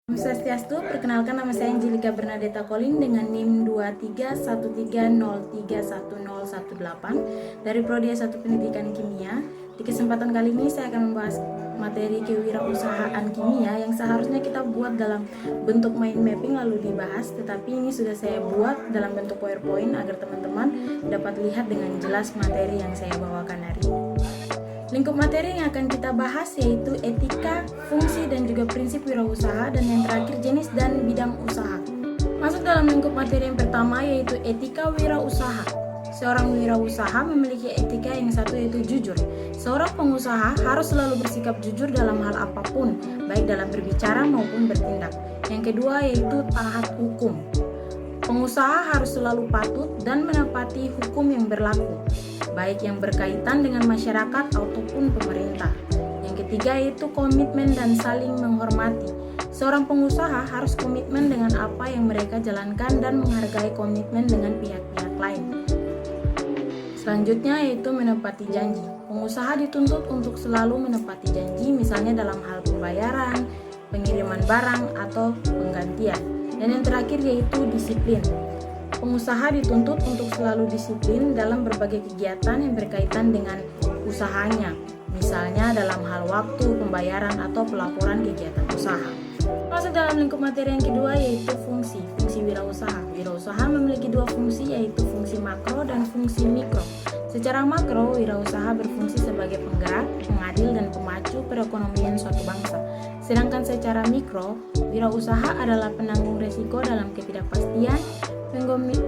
Om Swastiastu, perkenalkan nama saya Angelika Bernadetta Colin dengan NIM 23130310118 dari Prodi S1 Pendidikan Kimia. Di kesempatan kali ini saya akan membahas materi kewirausahaan kimia yang seharusnya kita buat dalam bentuk mind mapping lalu dibahas, tetapi ini sudah saya buat dalam bentuk PowerPoint agar teman-teman dapat lihat dengan jelas materi yang saya bawakan hari ini. Lingkup materi yang akan kita bahas yaitu etika, fungsi, dan juga prinsip wirausaha, dan yang terakhir jenis dan bidang usaha. Masuk dalam lingkup materi yang pertama yaitu etika wirausaha. Seorang wirausaha memiliki etika yang satu yaitu jujur. Seorang pengusaha harus selalu bersikap jujur dalam hal apapun, baik dalam berbicara maupun bertindak. Yang kedua yaitu taat hukum. Pengusaha harus selalu patuh dan menepati hukum yang berlaku, baik yang berkaitan dengan masyarakat ataupun pemerintah. Yang ketiga yaitu komitmen dan saling menghormati. Seorang pengusaha harus komitmen dengan apa yang mereka jalankan dan menghargai komitmen dengan pihak-pihak lain. Selanjutnya yaitu menepati janji. Pengusaha dituntut untuk selalu menepati janji, misalnya dalam hal pembayaran, pengiriman barang, atau penggantian. Dan yang terakhir yaitu disiplin. Pengusaha dituntut untuk selalu disiplin dalam berbagai kegiatan yang berkaitan dengan usahanya, misalnya dalam hal waktu, pembayaran, atau pelaporan kegiatan usaha. Masuk dalam lingkup materi yang kedua yaitu fungsi wirausaha. Wirausaha memiliki dua fungsi yaitu fungsi makro dan fungsi mikro. Secara makro, wirausaha berfungsi sebagai penggerak, pengadil, dan pemacu perekonomian suatu bangsa. Sedangkan secara mikro, wirausaha adalah penanggung resiko dalam ketidakpastian,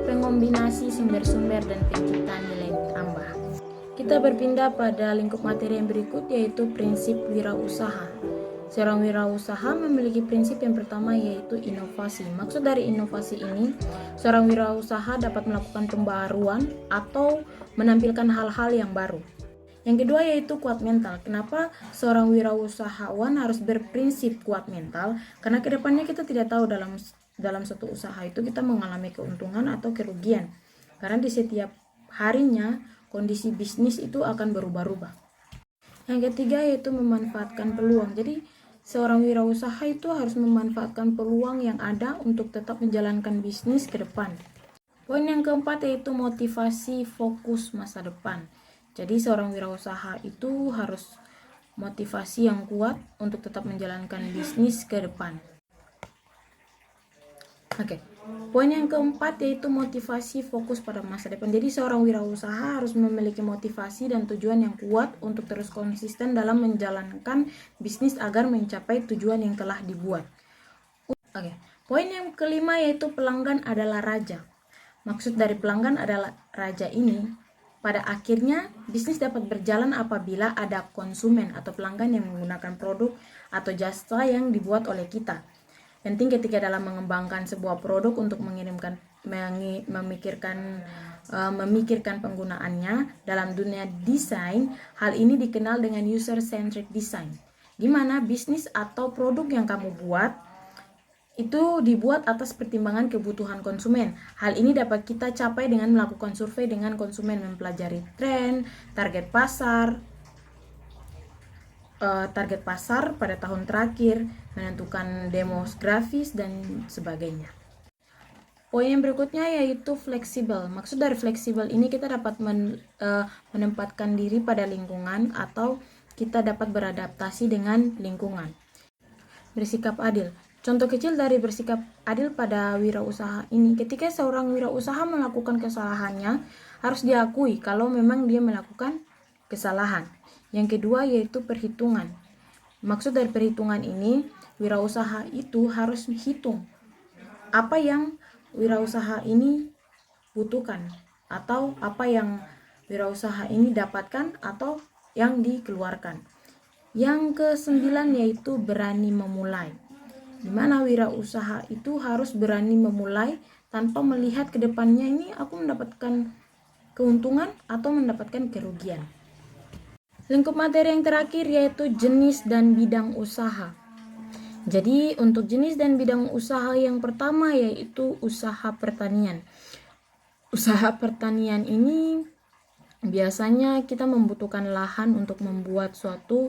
pengombinasi sumber-sumber, dan penciptaan nilai tambah. Kita berpindah pada lingkup materi yang berikut yaitu prinsip wirausaha. Seorang wirausaha memiliki prinsip yang pertama yaitu inovasi. Maksud dari inovasi ini, seorang wirausaha dapat melakukan pembaruan atau menampilkan hal-hal yang baru. Yang kedua yaitu kuat mental. Kenapa seorang wirausahawan harus berprinsip kuat mental? Karena kedepannya kita tidak tahu dalam suatu usaha itu kita mengalami keuntungan atau kerugian. Karena di setiap harinya kondisi bisnis itu akan berubah-ubah. Yang ketiga yaitu memanfaatkan peluang. Jadi seorang wirausaha itu harus memanfaatkan peluang yang ada untuk tetap menjalankan bisnis ke depan. Poin yang keempat yaitu motivasi fokus masa depan. Jadi seorang wirausaha itu harus motivasi yang kuat untuk tetap menjalankan bisnis ke depan. Oke. Poin yang keempat yaitu motivasi fokus pada masa depan. Jadi seorang wirausaha harus memiliki motivasi dan tujuan yang kuat untuk terus konsisten dalam menjalankan bisnis agar mencapai tujuan yang telah dibuat. Oke. Poin yang kelima yaitu pelanggan adalah raja. Maksud dari pelanggan adalah raja ini, pada akhirnya bisnis dapat berjalan apabila ada konsumen atau pelanggan yang menggunakan produk atau jasa yang dibuat oleh kita. Penting ketika dalam mengembangkan sebuah produk untuk memikirkan penggunaannya dalam dunia desain. Hal ini dikenal dengan user-centric design, di mana bisnis atau produk yang kamu buat itu dibuat atas pertimbangan kebutuhan konsumen. Hal ini dapat kita capai dengan melakukan survei dengan konsumen, mempelajari tren, target pasar pada tahun terakhir, menentukan demografis, dan sebagainya. Poin yang berikutnya yaitu fleksibel. Maksud dari fleksibel ini kita dapat menempatkan diri pada lingkungan atau kita dapat beradaptasi dengan lingkungan. Bersikap adil. Contoh kecil dari bersikap adil pada wirausaha ini, ketika seorang wirausaha melakukan kesalahannya, harus diakui kalau memang dia melakukan kesalahan. Yang kedua yaitu perhitungan. Maksud dari perhitungan ini, wirausaha itu harus hitung apa yang wirausaha ini butuhkan atau apa yang wirausaha ini dapatkan atau yang dikeluarkan. Yang kesembilan yaitu berani memulai, di mana wirausaha itu harus berani memulai tanpa melihat ke depannya ini aku mendapatkan keuntungan atau mendapatkan kerugian. Lingkup materi yang terakhir yaitu jenis dan bidang usaha. Jadi untuk jenis dan bidang usaha yang pertama yaitu usaha pertanian. Usaha pertanian ini biasanya kita membutuhkan lahan untuk membuat suatu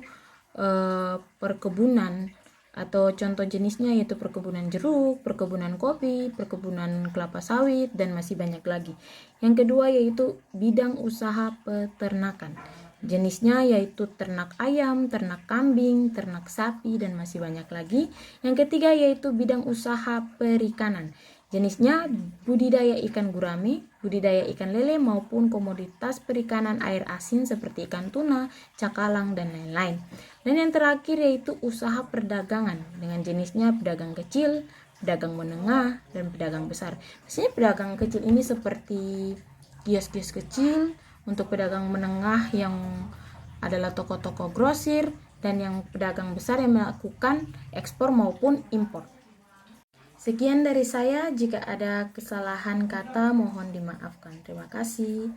perkebunan Atau contoh jenisnya yaitu perkebunan jeruk, perkebunan kopi, perkebunan kelapa sawit, dan masih banyak lagi. Yang kedua yaitu bidang usaha peternakan. Jenisnya yaitu ternak ayam, ternak kambing, ternak sapi, dan masih banyak lagi. Yang ketiga yaitu bidang usaha perikanan. Jenisnya budidaya ikan gurame, budidaya ikan lele maupun komoditas perikanan air asin seperti ikan tuna, cakalang, dan lain-lain. Dan yang terakhir yaitu usaha perdagangan dengan jenisnya pedagang kecil, pedagang menengah, dan pedagang besar. Biasanya pedagang kecil ini seperti kios-kios kecil, untuk pedagang menengah yang adalah toko-toko grosir, dan yang pedagang besar yang melakukan ekspor maupun impor. Sekian dari saya, jika ada kesalahan kata mohon dimaafkan. Terima kasih.